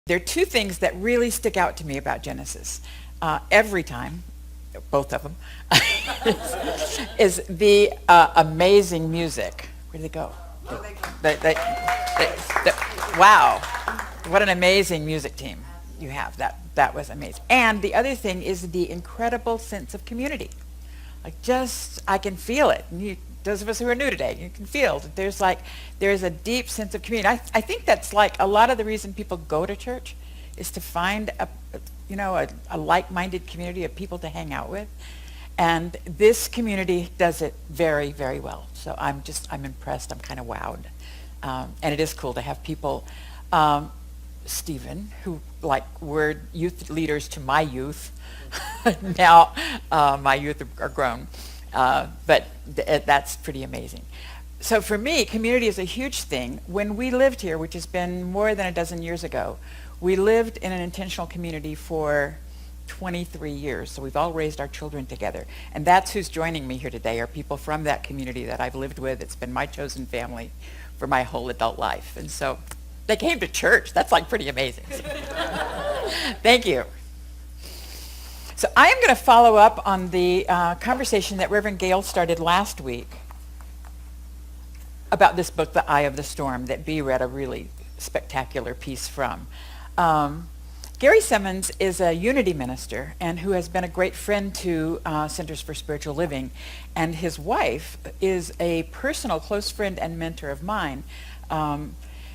There are two things that really stick out to me about Genesis. Every time, both of them, is the amazing music. Where did they go? Wow, what an amazing music team you have. That was amazing. And the other thing is the incredible sense of community. I can feel it. Those of us who are new today, you can feel that there's a deep sense of community. I think that's like a lot of the reason people go to church is to find a like-minded community of people to hang out with. And this community does it very, very well. So I'm impressed. I'm kind of wowed. And it is cool to have people, Stephen, who were youth leaders to my youth. Now my youth are grown. But that's pretty amazing. So for me, community is a huge thing. When we lived here, which has been more than a dozen years ago, we lived in an intentional community for 23 years. So we've all raised our children together. And that's who's joining me here today, are people from that community that I've lived with. It's been my chosen family for my whole adult life. And so they came to church. That's pretty amazing. Thank you. So I am going to follow up on the conversation that Reverend Gail started last week about this book, The Eye of the Storm, that Bea read a really spectacular piece from. Gary Simmons is a Unity minister and who has been a great friend to Centers for Spiritual Living. And his wife is a personal close friend and mentor of mine.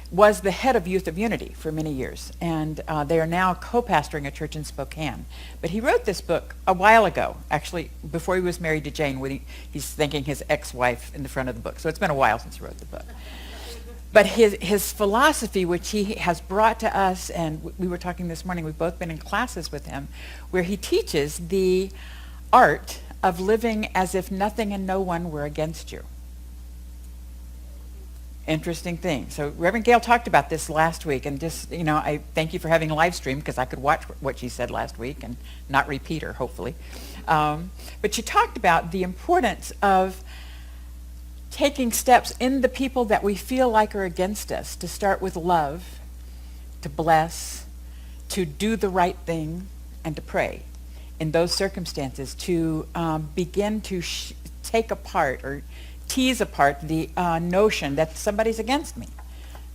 Was the head of Youth of Unity for many years, and they are now co-pastoring a church in Spokane. But he wrote this book a while ago, actually before he was married to Jane, when he's thanking his ex-wife in the front of the book. So it's been a while since he wrote the book. But his philosophy, which he has brought to us, and we were talking this morning, we've both been in classes with him, where he teaches the art of living as if nothing and no one were against you. Interesting thing. So Reverend Gail talked about this last week, and just, I thank you for having a live stream because I could watch what she said last week and not repeat her, hopefully. But she talked about the importance of taking steps in the people that we feel like are against us, to start with love, to bless, to do the right thing, and to pray. In those circumstances, to begin to take apart or tease apart the notion that somebody's against me.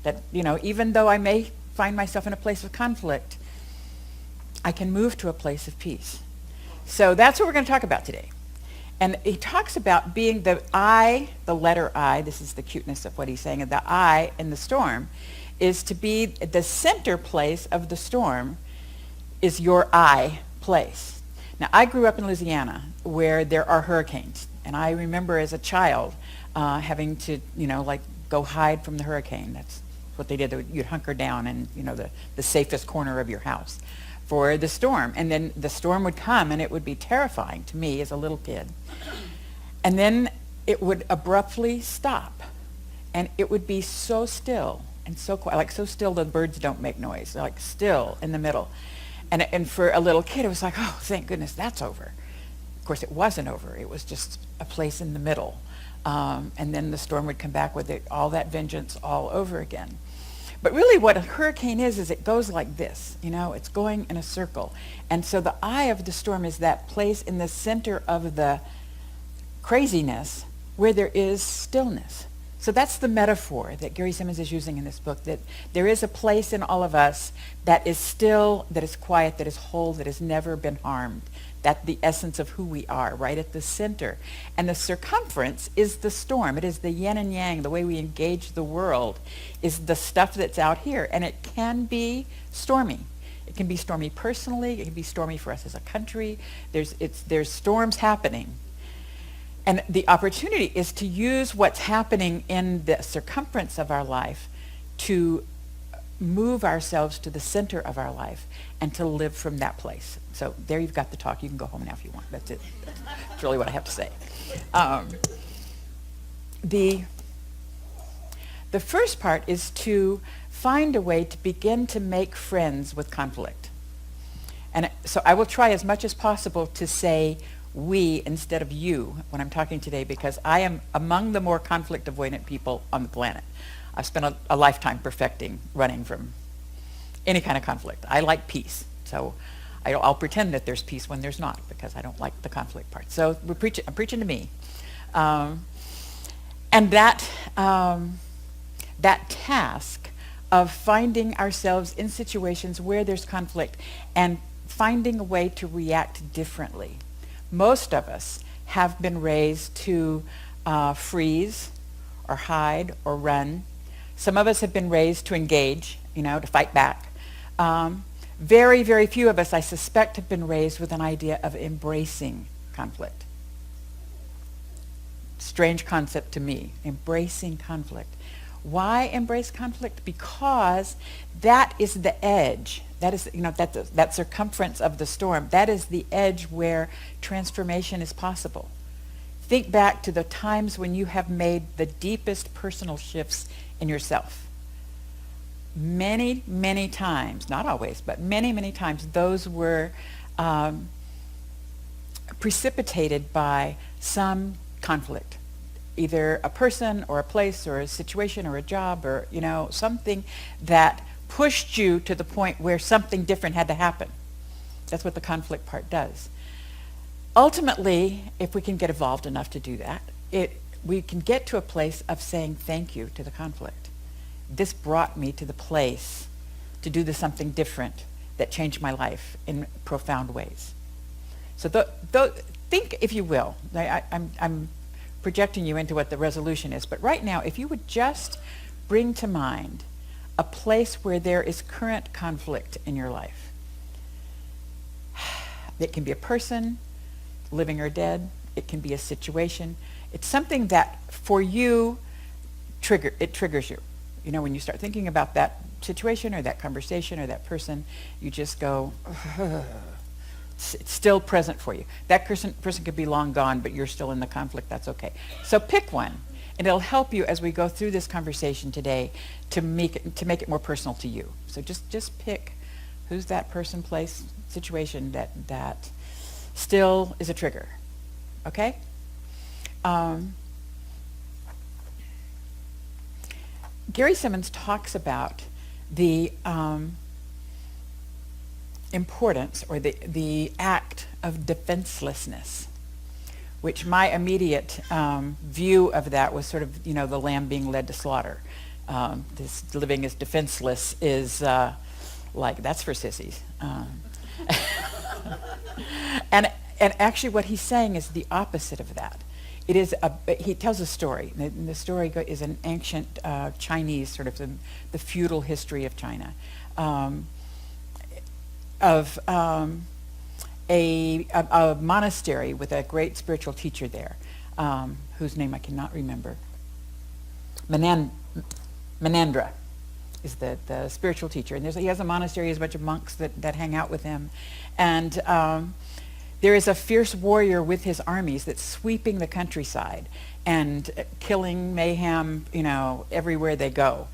That, even though I may find myself in a place of conflict, I can move to a place of peace. So that's what we're going to talk about today. And he talks about being the I, the letter I, this is the cuteness of what he's saying, the I in the storm, is to be the center place of the storm is your I place. Now, I grew up in Louisiana where there are hurricanes. And I remember as a child having to, go hide from the hurricane. That's what they did. You'd hunker down in, the safest corner of your house for the storm. And then the storm would come, and it would be terrifying to me as a little kid. And then it would abruptly stop. And it would be so still and so quiet, so still the birds don't make noise, still in the middle. And for a little kid, it was like, oh, thank goodness that's over. Of course, it wasn't over. It was just a place in the middle. And then the storm would come back with all that vengeance all over again. But really what a hurricane is it goes like this. It's going in a circle. And so the eye of the storm is that place in the center of the craziness where there is stillness. So that's the metaphor that Gary Simmons is using in this book, that there is a place in all of us that is still, that is quiet, that is whole, that has never been harmed. That's the essence of who we are, right at the center. And the circumference is the storm. It is the yin and yang, the way we engage the world is the stuff that's out here. And it can be stormy. It can be stormy personally. It can be stormy for us as a country. There's storms happening. And the opportunity is to use what's happening in the circumference of our life to move ourselves to the center of our life and to live from that place. So there you've got the talk. You can go home now if you want. That's it. That's really what I have to say. The first part is to find a way to begin to make friends with conflict. And so I will try as much as possible to say we instead of you when I'm talking today, because I am among the more conflict avoidant people on the planet. I've spent a lifetime perfecting running from any kind of conflict. I like peace. So I'll pretend that there's peace when there's not, because I don't like the conflict part. So I'm preaching to me. And that task of finding ourselves in situations where there's conflict and finding a way to react differently. Most of us have been raised to freeze or hide or run. Some of us have been raised to engage, to fight back. Very, very few of us, I suspect, have been raised with an idea of embracing conflict. Strange concept to me, embracing conflict. Why embrace conflict? Because that is the edge. That is, that circumference of the storm. That is the edge where transformation is possible. Think back to the times when you have made the deepest personal shifts in yourself. Many, many times, not always, but many, many times, those were precipitated by some conflict. Either a person or a place or a situation or a job or, something that pushed you to the point where something different had to happen. That's what the conflict part does. Ultimately, if we can get evolved enough to do that, we can get to a place of saying thank you to the conflict. This brought me to the place to do something different that changed my life in profound ways. So think, if you will, I'm projecting you into what the resolution is, but right now, if you would just bring to mind a place where there is current conflict in your life. It can be a person, living or dead. It can be a situation. It's something that, for you, triggers you. When you start thinking about that situation or that conversation or that person, you just go, ugh. It's still present for you. That person could be long gone, but you're still in the conflict. That's okay. So pick one, and it'll help you as we go through this conversation today to make it more personal to you. So just pick who's that person, place, situation that still is a trigger. Okay? Gary Simmons talks about the importance or the act of defenselessness, which my immediate view of that was sort of, the lamb being led to slaughter. This living as defenseless is that's for sissies. And actually what he's saying is the opposite of that. It is he tells a story. And the story is an ancient Chinese, sort of the feudal history of China. Of a monastery with a great spiritual teacher there, whose name I cannot remember. Menandra is the spiritual teacher. And he has a monastery, he has a bunch of monks that hang out with him. And there is a fierce warrior with his armies that's sweeping the countryside and killing mayhem, everywhere they go.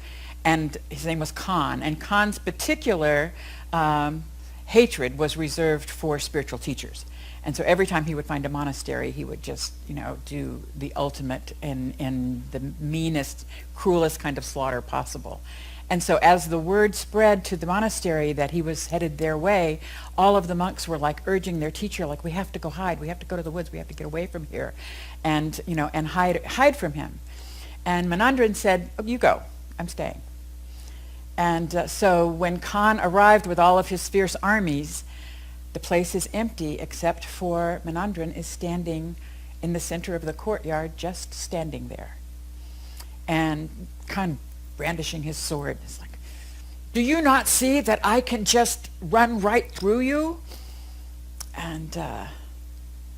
And his name was Khan. And Khan's particular hatred was reserved for spiritual teachers. And so every time he would find a monastery, he would just, do the ultimate in the meanest, cruelest kind of slaughter possible. And so as the word spread to the monastery that he was headed their way, all of the monks were urging their teacher, we have to go hide, we have to go to the woods, we have to get away from here, and, and hide from him. And Menandran said, "Oh, you go, I'm staying." And so when Khan arrived with all of his fierce armies, the place is empty except for Menandran is standing in the center of the courtyard, just standing there. And Khan, brandishing his sword, is like, "Do you not see that I can just run right through you?" And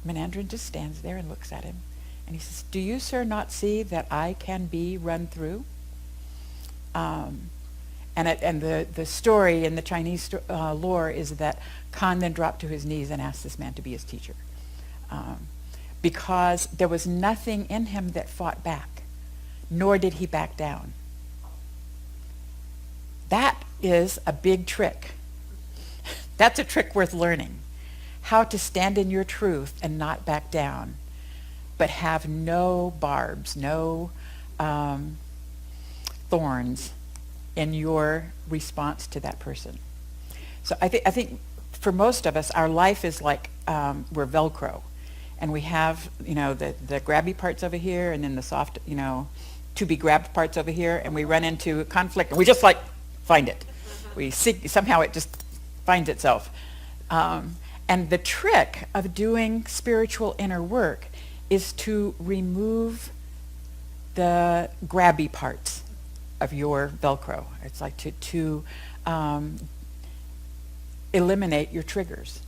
Menandran just stands there and looks at him. And he says, "Do you, sir, not see that I can be run through?" And the story in the Chinese lore is that Khan then dropped to his knees and asked this man to be his teacher. Because there was nothing in him that fought back, nor did he back down. That is a big trick. That's a trick worth learning. How to stand in your truth and not back down, but have no barbs, no thorns in your response to that person. So I think for most of us, our life is like we're Velcro. And we have, the grabby parts over here and then the soft, to be grabbed parts over here. And we run into conflict and we just find it. We seek, somehow it just finds itself. And the trick of doing spiritual inner work is to remove the grabby parts of your Velcro. It's like to eliminate your triggers.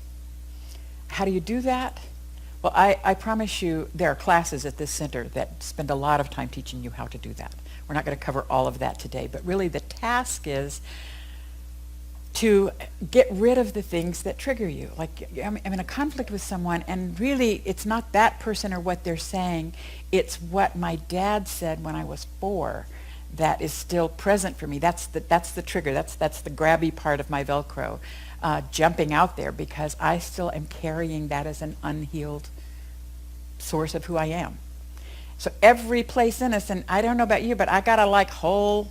How do you do that? Well, I promise you there are classes at this center that spend a lot of time teaching you how to do that. We're not going to cover all of that today, but really the task is to get rid of the things that trigger you. Like, I'm in a conflict with someone, and really it's not that person or what they're saying, it's what my dad said when I was 4 that is still present for me. That's the trigger. That's the grabby part of my Velcro jumping out there, because I still am carrying that as an unhealed source of who I am. So every place in us, and I don't know about you, but I got a whole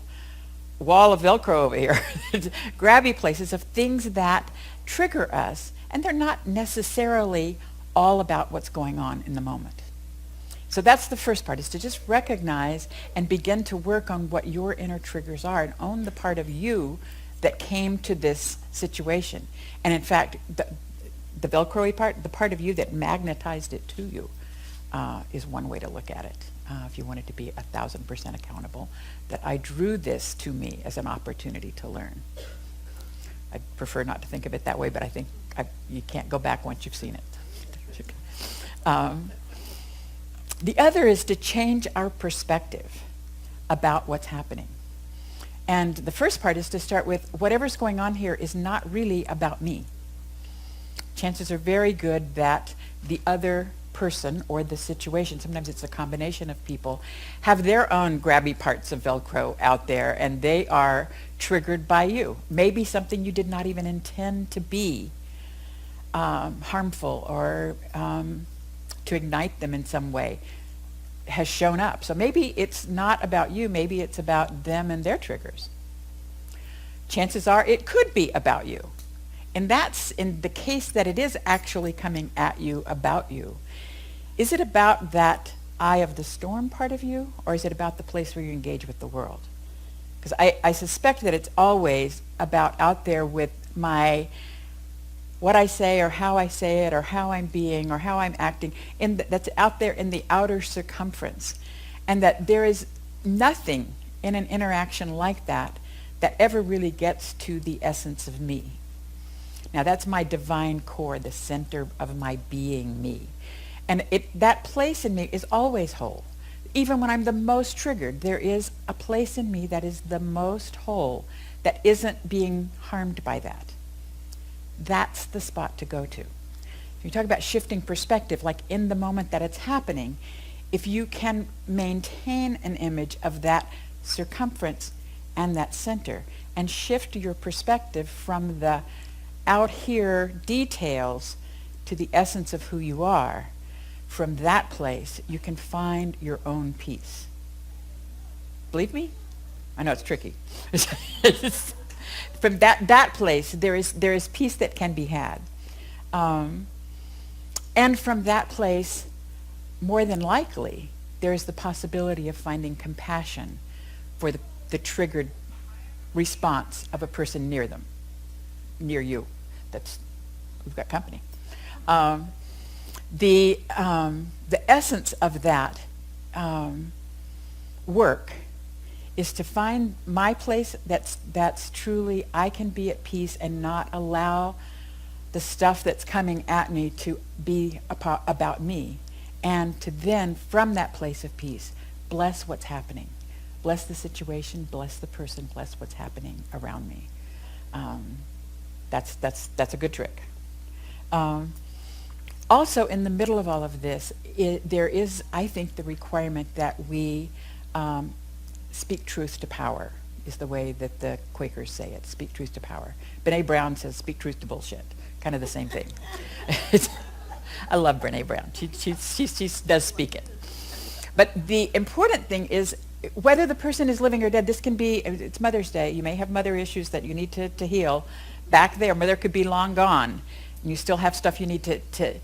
wall of Velcro over here, grabby places of things that trigger us, and they're not necessarily all about what's going on in the moment. So that's the first part, is to just recognize and begin to work on what your inner triggers are and own the part of you that came to this situation. And in fact, the Velcro-y part, the part of you that magnetized it to you, is one way to look at it. If you wanted to be 1,000% accountable, that I drew this to me as an opportunity to learn. I prefer not to think of it that way, but I think you can't go back once you've seen it. The other is to change our perspective about what's happening. And the first part is to start with, whatever's going on here is not really about me. Chances are very good that the other person or the situation, sometimes it's a combination of people, have their own grabby parts of Velcro out there, and they are triggered by you. Maybe something you did not even intend to be harmful or to ignite them in some way has shown up. So maybe it's not about you, maybe it's about them and their triggers. Chances are it could be about you. And that's in the case that it is actually coming at you about you. Is it about that eye of the storm part of you, or is it about the place where you engage with the world? Because I suspect that it's always about out there with what I say or how I say it or how I'm being or how I'm acting, that's out there in the outer circumference. And that there is nothing in an interaction like that that ever really gets to the essence of me. Now that's my divine core, the center of my being, me. And that place in me is always whole. Even when I'm the most triggered, there is a place in me that is the most whole, that isn't being harmed by that. That's the spot to go to. If you talk about shifting perspective, like in the moment that it's happening, if you can maintain an image of that circumference and that center, and shift your perspective from the out here details to the essence of who you are, from that place you can find your own peace. Believe me? I know it's tricky. From that place there is peace that can be had. And from that place, more than likely, there is the possibility of finding compassion for the triggered response of a person near them, near you. We've got company. The essence of that work is to find my place that's truly, I can be at peace and not allow the stuff that's coming at me to be about me, and to then, from that place of peace, bless what's happening. Bless the situation, bless the person, bless what's happening around me. That's a good trick. Also, in the middle of all of this, there is, I think, the requirement that we speak truth to power, is the way that the Quakers say it, speak truth to power. Brene Brown says speak truth to bullshit, kind of the same thing. I love Brene Brown. She does speak it. But the important thing is, whether the person is living or dead, this can be, it's Mother's Day, you may have mother issues that you need to heal, back there. Mother could be long gone. And you still have stuff you need to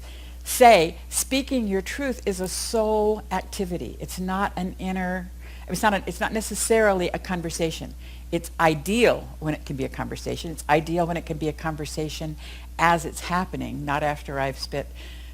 say. Speaking your truth is a soul activity. It's not an inner, it's not necessarily a conversation. It's ideal when it can be a conversation. It's ideal when it can be a conversation as it's happening, not after I've spent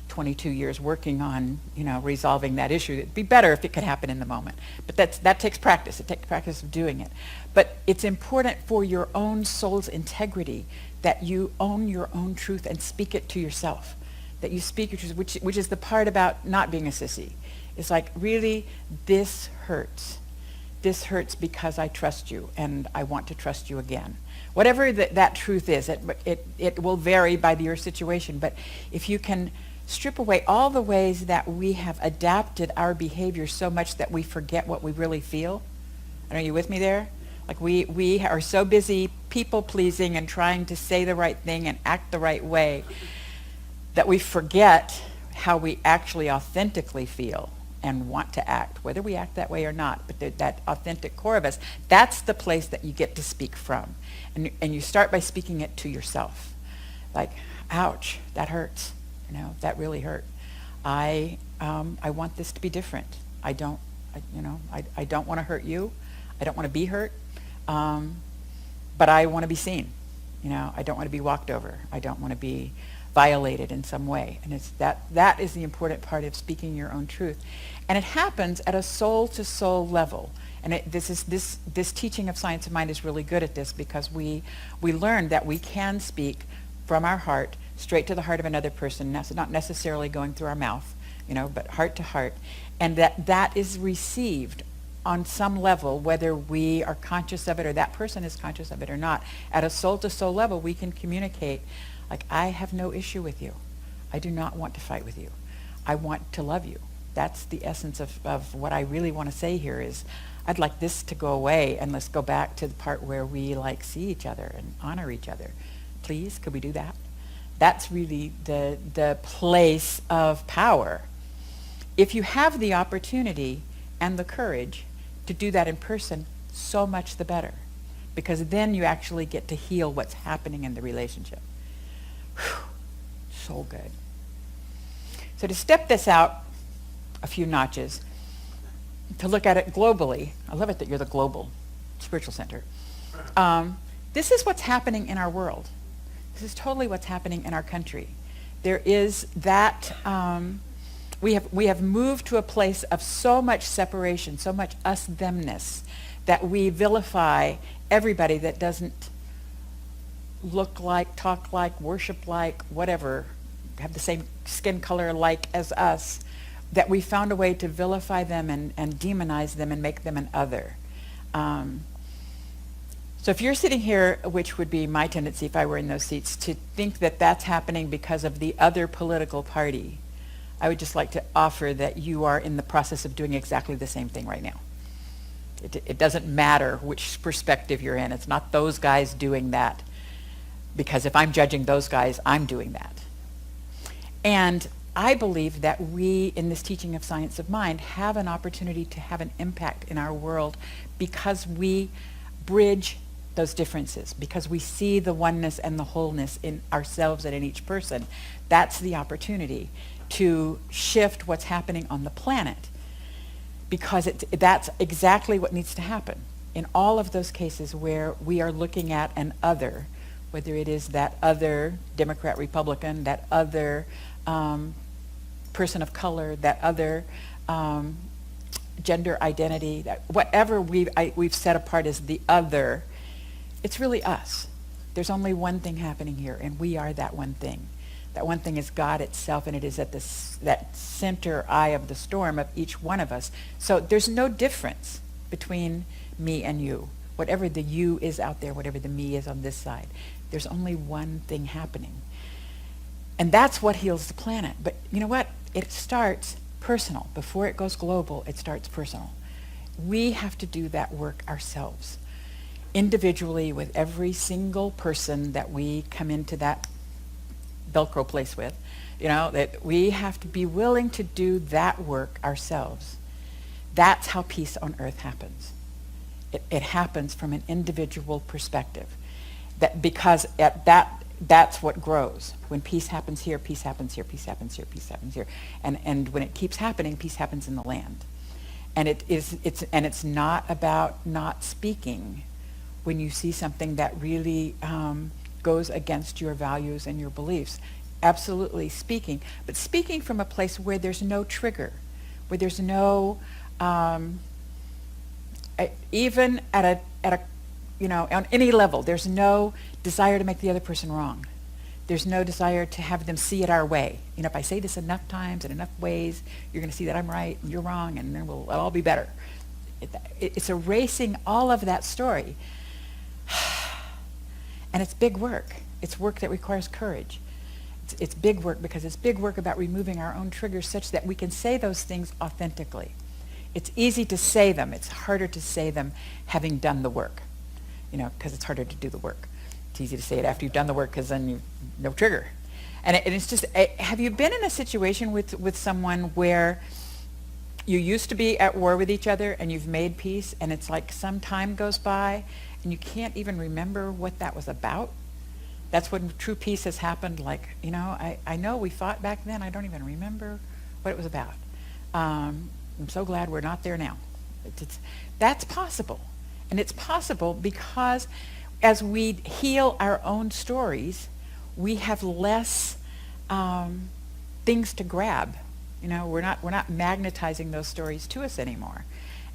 22 years working on, resolving that issue. It'd be better if it could happen in the moment. But that takes practice. It takes practice of doing it. But it's important for your own soul's integrity that you own your own truth and speak it to yourself. That you speak your truth, which is the part about not being a sissy. It's like, really, this hurts. This hurts because I trust you and I want to trust you again. Whatever that truth is, it will vary by your situation. But if you can strip away all the ways that we have adapted our behavior so much that we forget what we really feel. Are you with me there? Like we are so busy people pleasing and trying to say the right thing and act the right way that we forget how we actually authentically feel and want to act, whether we act that way or not. But that authentic core of us, that's the place that you get to speak from. And you start by speaking it to yourself. Like, ouch, that hurts. That really hurt. I want this to be different. I don't want to hurt you. I don't want to be hurt. But I want to be seen. I don't want to be walked over. I don't want to be violated in some way. And it's that is the important part of speaking your own truth. And it happens at a soul-to-soul level. And this teaching of Science of Mind is really good at this, because we learn that we can speak from our heart straight to the heart of another person, not necessarily going through our mouth, but heart to heart. And that is received on some level, whether we are conscious of it or that person is conscious of it or not. At a soul-to-soul level, we can communicate, like, I have no issue with you. I do not want to fight with you. I want to love you. That's the essence of what I really want to say here is, I'd like this to go away, and let's go back to the part where we see each other and honor each other. Please, could we do that? That's really the place of power. If you have the opportunity and the courage to do that in person, so much the better. Because then you actually get to heal what's happening in the relationship. Whew, so good. So to step this out a few notches, to look at it globally, I love it that you're the global spiritual center. This is what's happening in our world. This is totally what's happening in our country. There is that, we have moved to a place of so much separation, so much us-themness, that we vilify everybody that doesn't look like, talk like, worship like, whatever, have the same skin color like as us, that we found a way to vilify them and demonize them and make them an other. So if you're sitting here, which would be my tendency if I were in those seats, to think that that's happening because of the other political party, I would just like to offer that you are in the process of doing exactly the same thing right now. It doesn't matter which perspective you're in. It's not those guys doing that, because if I'm judging those guys, I'm doing that. And I believe that we, in this teaching of Science of Mind, have an opportunity to have an impact in our world because we bridge those differences, because we see the oneness and the wholeness in ourselves and in each person. That's the opportunity to shift what's happening on the planet, because that's exactly what needs to happen. In all of those cases where we are looking at an other, whether it is that other Democrat, Republican, that other person of color, that other gender identity, that whatever we've set apart as the other, it's really us. There's only one thing happening here, and we are that one thing. That one thing is God itself, and it is at that center eye of the storm of each one of us. So there's no difference between me and you. Whatever the you is out there, whatever the me is on this side, there's only one thing happening. And that's what heals the planet. But you know what? It starts personal. Before it goes global, it starts personal. We have to do that work ourselves, individually, with every single person that we come into that Velcro place with. That we have to be willing to do that work ourselves. That's how peace on earth happens. It happens from an individual perspective. because that's what grows. When peace happens here, peace happens here, peace happens here, peace happens here. And when it keeps happening, peace happens in the land. And it's not about not speaking when you see something that really goes against your values and your beliefs. Absolutely speaking, but speaking from a place where there's no trigger, where there's no, even at a on any level, there's no desire to make the other person wrong. There's no desire to have them see it our way. If I say this enough times in enough ways, you're going to see that I'm right and you're wrong, and then it'll all be better. It's erasing all of that story. And it's big work. It's work that requires courage. It's big work because it's big work about removing our own triggers such that we can say those things authentically. It's easy to say them. It's harder to say them having done the work, because it's harder to do the work. It's easy to say it after you've done the work because then no trigger. And it's just, have you been in a situation with someone where you used to be at war with each other and you've made peace, and it's like some time goes by and you can't even remember what that was about? That's when true peace has happened. Like, I know we fought back then. I don't even remember what it was about. I'm so glad we're not there now. That's possible. And it's possible because as we heal our own stories, we have less things to grab. We're not magnetizing those stories to us anymore.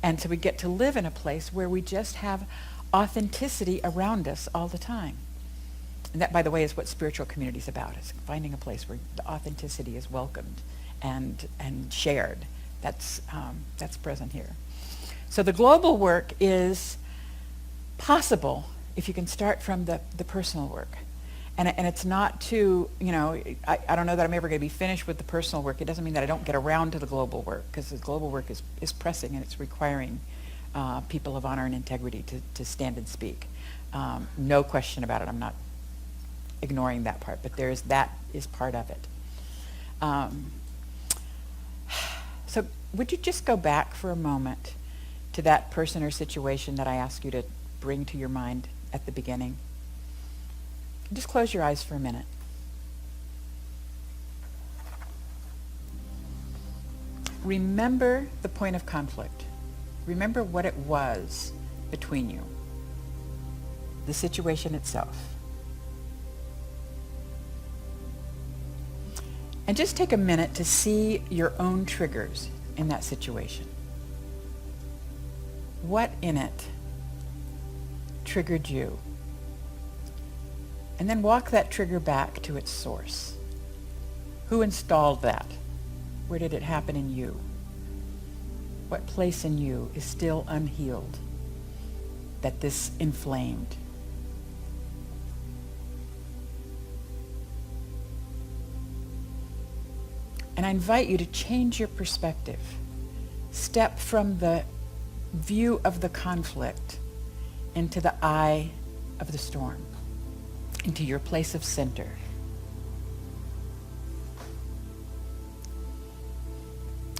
And so we get to live in a place where we just have authenticity around us all the time. And that, by the way, is what spiritual community is about. It's finding a place where the authenticity is welcomed and shared. That's present here. So the global work is possible if you can start from the personal work. And it's not too, I don't know that I'm ever going to be finished with the personal work. It doesn't mean that I don't get around to the global work, because the global work is pressing, and it's requiring people of honor and integrity to stand and speak. No question about it. I'm not ignoring that part, but that is part of it. So would you just go back for a moment to that person or situation that I asked you to bring to your mind at the beginning? Just close your eyes for a minute. Remember the point of conflict. Remember what it was between you, the situation itself. And just take a minute to see your own triggers in that situation. What in it triggered you? And then walk that trigger back to its source. Who installed that? Where did it happen in you? What place in you is still unhealed that this inflamed? And I invite you to change your perspective. Step from the view of the conflict into the eye of the storm, into your place of center.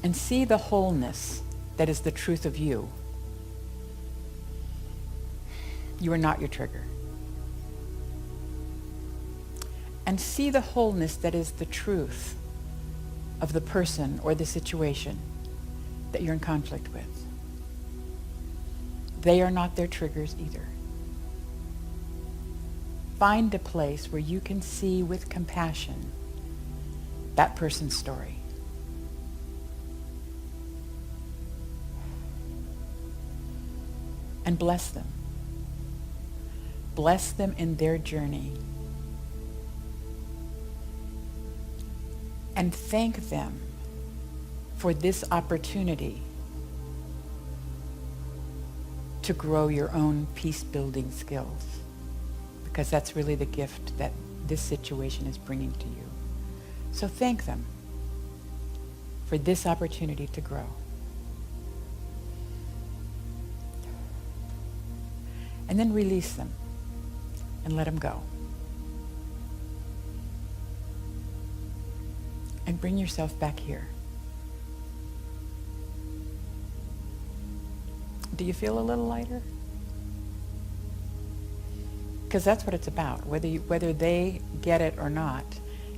And see the wholeness that is the truth of you. You are not your trigger. And see the wholeness that is the truth of the person or the situation that you're in conflict with. They are not their triggers either. Find a place where you can see with compassion that person's story. And bless them. Bless them in their journey. And thank them for this opportunity to grow your own peace-building skills, because that's really the gift that this situation is bringing to you. So thank them for this opportunity to grow. And then release them and let them go. And bring yourself back here. Do you feel a little lighter? Because that's what it's about. Whether they get it or not,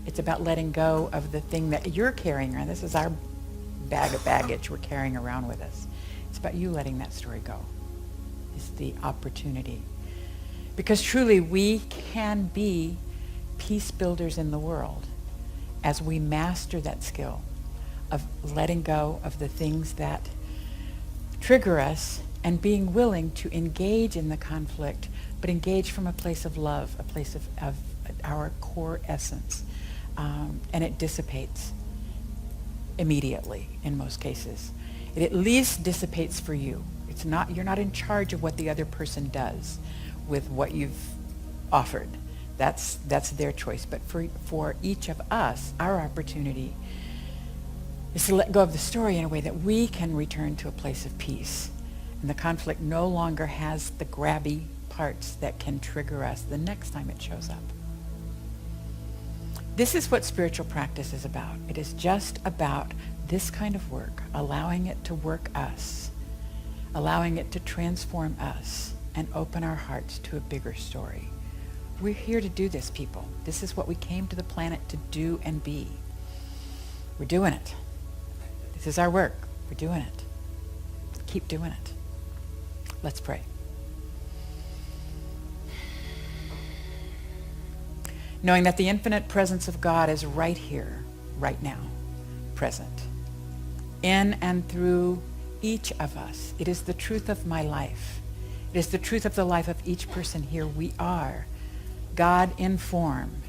it's about letting go of the thing that you're carrying around. This is our bag of baggage we're carrying around with us. It's about you letting that story go. It's the opportunity. Because truly we can be peace builders in the world as we master that skill of letting go of the things that trigger us and being willing to engage in the conflict, but engage from a place of love, a place of our core essence. And it dissipates immediately in most cases. It at least dissipates for you. You're not in charge of what the other person does with what you've offered. That's their choice. But for each of us, our opportunity is to let go of the story in a way that we can return to a place of peace. And the conflict no longer has the grabby parts that can trigger us the next time it shows up. This is what spiritual practice is about. It is just about this kind of work, allowing it to work us, allowing it to transform us and open our hearts to a bigger story. We're here to do this, people. This is what we came to the planet to do and be. We're doing it. This is our work. We're doing it. Keep doing it. Let's pray. Knowing that the infinite presence of God is right here, right now, present, in and through each of us. It is the truth of my life. It is the truth of the life of each person here. We are God in form,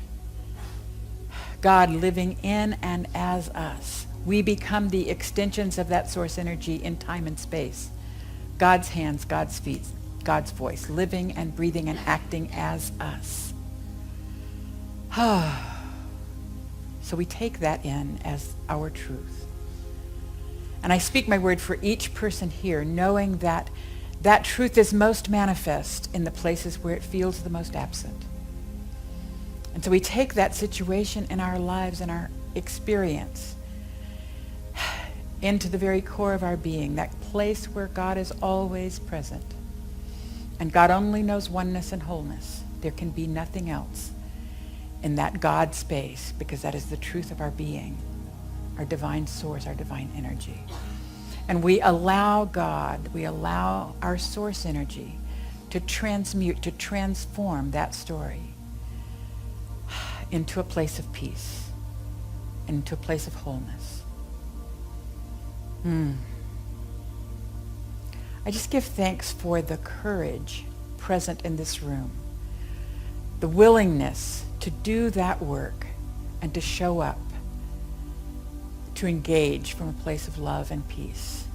God living in and as us. We become the extensions of that source energy in time and space. God's hands, God's feet, God's voice, living and breathing and acting as us. So we take that in as our truth. And I speak my word for each person here, knowing that that truth is most manifest in the places where it feels the most absent. And so we take that situation in our lives and our experience into the very core of our being, that place where God is always present. And God only knows oneness and wholeness. There can be nothing else in that God space, because that is the truth of our being, our divine source, our divine energy. And we allow God, we allow our source energy to transmute, to transform that story into a place of peace, into a place of wholeness. I just give thanks for the courage present in this room, the willingness to do that work and to show up, to engage from a place of love and peace.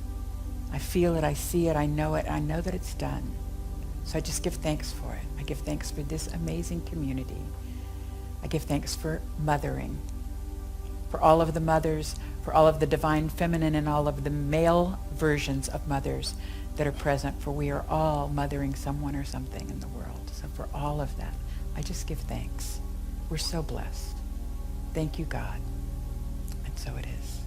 I feel it, I see it, I know that it's done. So I just give thanks for it. I give thanks for this amazing community. I give thanks for mothering, for all of the mothers, for all of the divine feminine and all of the male versions of mothers that are present, for we are all mothering someone or something in the world. So for all of that, I just give thanks. We're so blessed. Thank you, God. And so it is.